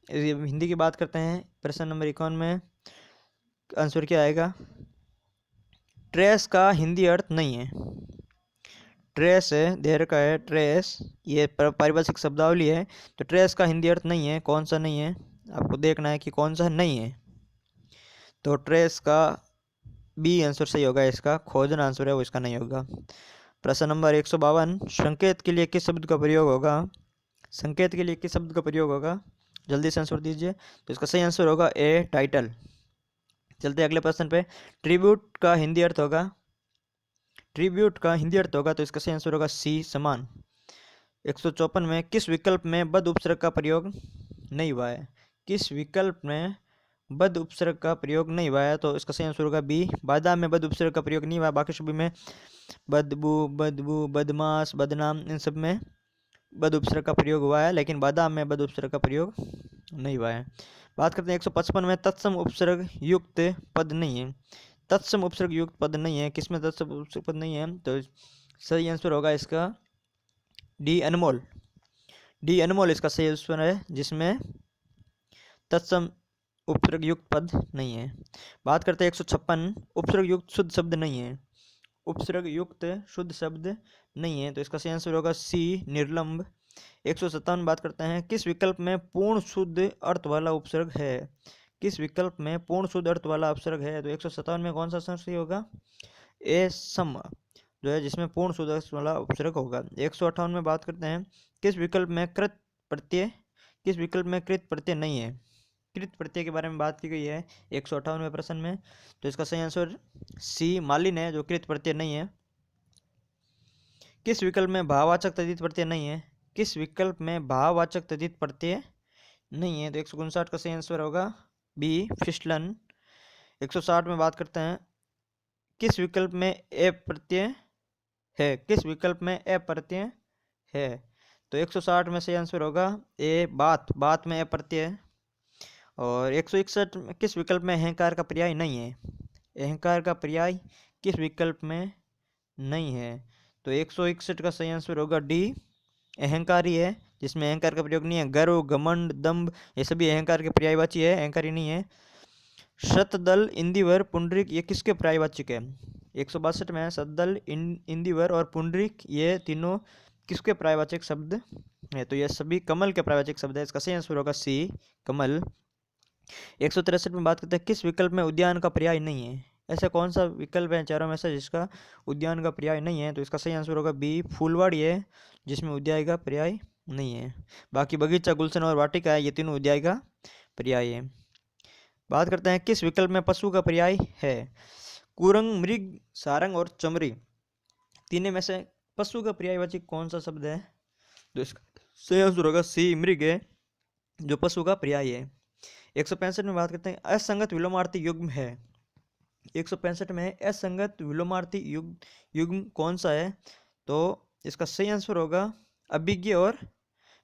हिंदी की बात करते हैं। प्रश्न नंबर 51 में आंसर क्या आएगा? ट्रेस का हिंदी अर्थ नहीं है। ट्रेस है, देर का है ट्रेस, ये पारिभाषिक शब्दावली है। तो ट्रेस का हिंदी अर्थ नहीं है। कौन सा नहीं है आपको देखना है कि कौन सा नहीं है। तो ट्रेस का बी आंसर सही होगा। इसका खोजना आंसर है वो इसका नहीं होगा। प्रश्न नंबर 152, संकेत के लिए किस शब्द का प्रयोग होगा? संकेत के लिए किस शब्द का प्रयोग होगा? जल्दी से आंसर दीजिए। तो इसका सही आंसर होगा ए, टाइटल। चलते अगले प्रश्न पे। ट्रिब्यूट का हिंदी अर्थ होगा? ट्रिब्यूट का हिंदी अर्थ होगा तो इसका सही आंसर होगा सी, समान। 154 में किस विकल्प में बद उपसर्ग का प्रयोग नहीं हुआ है? किस विकल्प में बद उपसर्ग का प्रयोग नहीं हुआ है? तो इसका सही आंसर होगा बी, बादाम में बद उपसर्ग का प्रयोग नहीं हुआ। बाकी सभी में बदबू, बदबू, बदमाश, बदनाम, इन सब में बद उपसर्ग का प्रयोग हुआ है, लेकिन बादाम में बद उपसर्ग का प्रयोग नहीं हुआ है। बात करते हैं 155 में तत्सम उपसर्ग युक्त पद नहीं है। तत्सम उपसर्ग युक्त पद नहीं है। किसमें तत्सम उपसर्ग पद नहीं है? तो सही आंसर होगा इसका डी, अनमोल। डी, अनमोल इसका सही आंसर है, जिसमें तत्सम उपसर्ग युक्त पद नहीं है। बात करते हैं 156, उपसर्ग युक्त शुद्ध शब्द नहीं है। उपसर्ग युक्त शुद्ध शब्द नहीं है तो इसका सही आंसर होगा सी, निर्लंब। 157 बात करते हैं, किस विकल्प में पूर्ण शुद्ध अर्थ वाला उपसर्ग है? किस विकल्प में पूर्ण शुद्ध अर्थ वाला उपसर्ग है? तो 157 में कौन सा आंसर सही होगा? ए, सम, जो है जिसमें पूर्ण शुद्ध अर्थ वाला उपसर्ग होगा। 158 में बात करते हैं, किस विकल्प में कृत प्रत्यय, किस विकल्प में कृत प्रत्यय नहीं है? कृत प्रत्यय के बारे में बात की गई है 158वें प्रश्न में। तो इसका सही आंसर सी, मालिन है, जो कृत प्रत्यय नहीं है। किस विकल्प में भाववाचक तद्धित प्रत्यय नहीं है? किस विकल्प में भाववाचक तद्धित प्रत्यय नहीं है? तो 159 का सही आंसर होगा बी, फिसलन। 160 में बात करते हैं, किस विकल्प में ए प्रत्यय है? किस विकल्प में ए प्रत्यय है? तो 160 में सही आंसर होगा ए, बात। बात में ए प्रत्यय है। और 161 में किस विकल्प में अहंकार का पर्याय नहीं है? अहंकार का पर्याय किस विकल्प में नहीं है? तो 161 का सही आंसर होगा डी, अहंकारी है, जिसमें अहंकार का प्रयोग नहीं है। गर्व, घमंड, दंभ, ये सभी अहंकार के पर्यायवाची है, अहंकारी नहीं है। शतदल, इंदिवर, पुंडरीक, ये किसके पर्यायवाचक है? 162 में शतदल, इंदिवर और पुंडरीक, ये तीनों किसके पर्यायवाचक शब्द है? तो ये सभी कमल के पर्यायवाचक शब्द है। इसका सही आंसर होगा सी, कमल। 163 में बात करते हैं, किस विकल्प में उद्यान का पर्याय नहीं है? ऐसा कौन सा विकल्प है चारों में से जिसका उद्यान का पर्याय नहीं है? तो इसका सही आंसर होगा बी, फूलवाड़ी है, जिसमें उद्याय का पर्याय नहीं है। बाकी बगीचा, गुलशन और वाटिका है, ये तीनों उद्याय का पर्याय है। बात करते हैं, किस विकल्प में पशु का पर्याय है? कुरंग, मृग, सारंग और चमरी, तीनों में से पशु का पर्यायवाची कौन सा शब्द है? तो इसका सही आंसर होगा सी, मृग है, जो पशु का पर्याय है। 165 में बात करते हैं, असंगत विलोमार्थी युग्म है। 165 में असंगत विलोमार्थी युग्म कौन सा है? तो इसका सही आंसर होगा अभिज्ञ और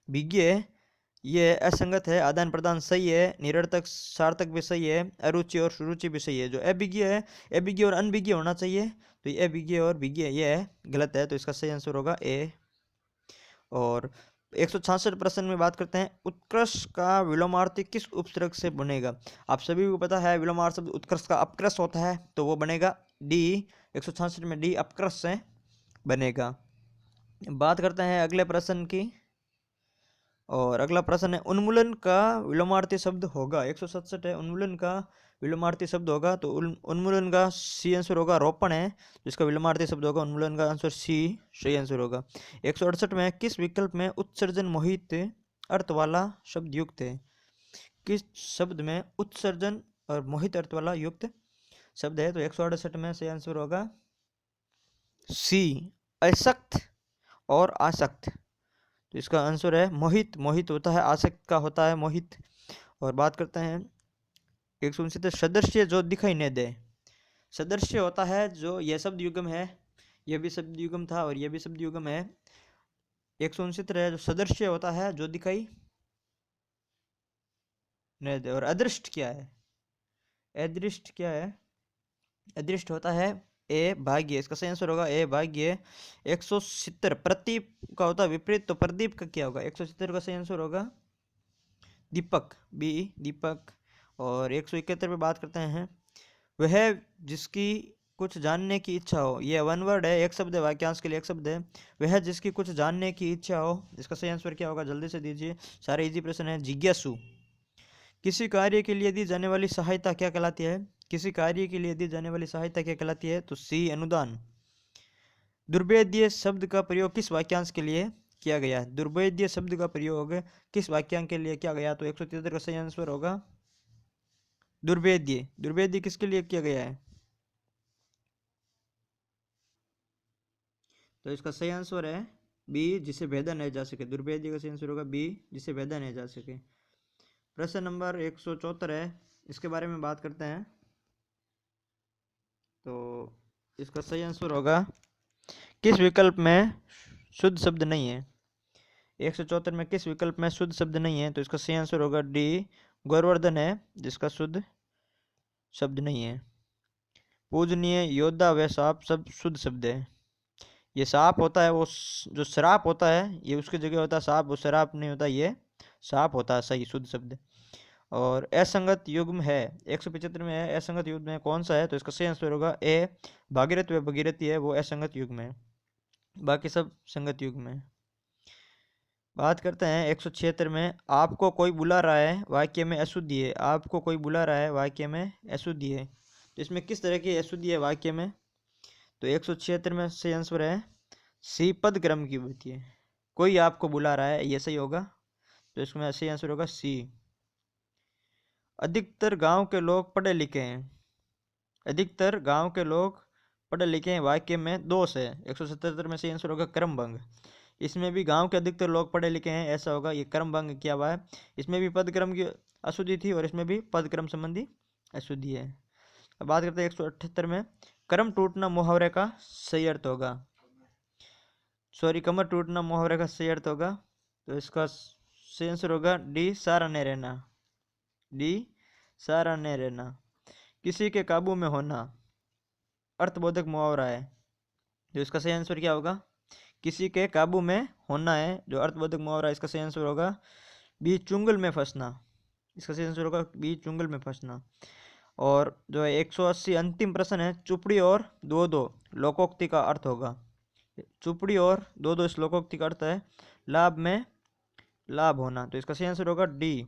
विज्ञ। ये असंगत है, आदान प्रदान सही है, निरर्थक सार्थक भी सही है, अरुचि और सुरुचि भी सही है। जो अभिज्ञ है, अभिज्ञ और अनभिज्ञ होना चाहिए, तो ये अभिज्ञ और विज्ञ ये है, गलत है। तो इसका सही आंसर होगा ए। और 166 प्रश्न में बात करते हैं, उत्कृष्ट का विलोमार्थी किस उपसर्ग से बनेगा? आप सभी को पता है विलोमार्थ शब्द उत्कृष्ट का अपकृष्ट होता है, तो वो बनेगा डी। 166 में डी, अपकृष्ट से बनेगा। बात करते हैं अगले प्रश्न की, और अगला प्रश्न है, उन्मूलन का विलोमार्थी शब्द होगा। 167 है, उन्मूलन का विलोमार्थी शब्द होगा। तो उन्मूलन का सी आंसर होगा, रोपण है, जिसका विलोमार्थी शब्द होगा उन्मूलन का आंसर सी, सही आंसर होगा। 168 में किस विकल्प में उत्सर्जन मोहित अर्थ वाला शब्द युक्त है? किस शब्द में उत्सर्जन और मोहित अर्थ वाला युक्त शब्द है? तो 168 में सही आंसर होगा सी, असक्त और आसक्त। तो इसका आंसर है मोहित। मोहित होता है, आसक्त का होता है मोहित। और बात करते हैं 169, सदस्य जो दिखाई नहीं दे। सदस्य होता है जो, यह शब्द युग्म है, यह भी शब्द युग्म था और यह भी शब्द युग्म है। 169 है, जो सदस्य होता है जो दिखाई नहीं दे। और अदृष्ट क्या है? अदृष्ट क्या है? अदृष्ट होता है ए, भाग्य। इसका सही आंसर होगा ए, भाग्य। 170 प्रतीप का होता है विपरीत, तो प्रदीप का क्या होगा? 170 का सही आंसर होगा दीपक, बी दीपक। और 171 पे बात करते हैं, वह जिसकी कुछ जानने की इच्छा हो, ये वन वर्ड है, एक शब्द है, वाक्यांश के लिए एक शब्द है। वह जिसकी कुछ जानने की इच्छा हो, इसका सही आंसर क्या होगा, जल्दी से दीजिए, सारे इजी प्रश्न है। जिज्ञासु। किसी कार्य के लिए दी जाने वाली सहायता क्या कहलाती है, किसी कार्य के लिए दी जाने वाली सहायता क्या कहलाती है, तो सी अनुदान। दुर्भेद्य शब्द का प्रयोग किस वाक्यांश के लिए किया गया है, दुर्भेद्य शब्द का प्रयोग किस वाक्यांश के लिए किया गया, तो 173 का सही आंसर होगा दुर्भेद्य। दुर्भेद्य किसके लिए किया गया है, तो इसका सही आंसर है बी, जिसे भेदा नहीं जा सके। दुर्भेद्य का सही आंसर होगा बी, जिसे भेदा नहीं जा सके। प्रश्न नंबर 174 है, इसके बारे में बात करते हैं। तो इसका सही आंसर होगा, किस विकल्प में शुद्ध शब्द नहीं है, 174 में किस विकल्प में शुद्ध शब्द नहीं है, तो इसका सही आंसर होगा डी, गौरवर्धन है जिसका शुद्ध शब्द नहीं है। पूजनीय, योद्धा व साप सब शुद्ध शब्द है। ये साप होता है, वो जो श्राप होता है ये उसकी जगह होता है साप, वो शराब नहीं होता, ये साप होता है सही शुद्ध शब्द। और असंगत युग्म है, 175 में है, असंगत युग्म में कौन सा है, तो इसका सही आंसर होगा ए, भागीरथ व भगीरथी है वो असंगत युग्म है, बाकी सब संगत युग्म है। बात करते हैं 176 में, आपको कोई बुला रहा है वाक्य में अशुद्धि है, आपको कोई बुला रहा है वाक्य में अशुद्धि है, तो इसमें किस तरह की अशुद्धि है वाक्य में, तो 176 में सही आंसर है सी, पद क्रम की होती है। कोई आपको बुला रहा है, ये सही होगा, तो इसमें सही आंसर होगा सी। अधिकतर गांव के लोग पढ़े लिखे हैं, अधिकतर गांव के लोग पढ़े लिखे हैं वाक्य में दोष है, 177 में सही आंसर होगा क्रमभंग। इसमें भी गांव के अधिकतर लोग पढ़े लिखे हैं, ऐसा होगा, ये क्रमभंग किया हुआ है। इसमें भी पद क्रम की अशुद्धि थी और इसमें भी पद क्रम संबंधी अशुद्धि है। अब बात करते हैं 178 में, कर्म टूटना मुहावरे का सही अर्थ होगा, सॉरी कमर टूटना मुहावरे का सही अर्थ होगा, तो इसका सही आंसर होगा डी, सारा नहीं रहना, डी, सारा नहीं रहना। किसी के काबू में होना अर्थबोधक मुहावरा है, जो इसका सही आंसर क्या होगा, किसी के काबू में होना है जो अर्थबोधक मुहावरा, इसका सही आंसर होगा बी, चुंगल में फंसना, इसका सही आंसर होगा बी, चुंगल में फंसना। और जो है 180 अंतिम प्रश्न है, चुपड़ी और दो दो लोकोक्ति का अर्थ होगा, चुपड़ी और दो दो श्लोकोक्ति का अर्थ है लाभ में लाभ होना, तो इसका सही आंसर होगा डी,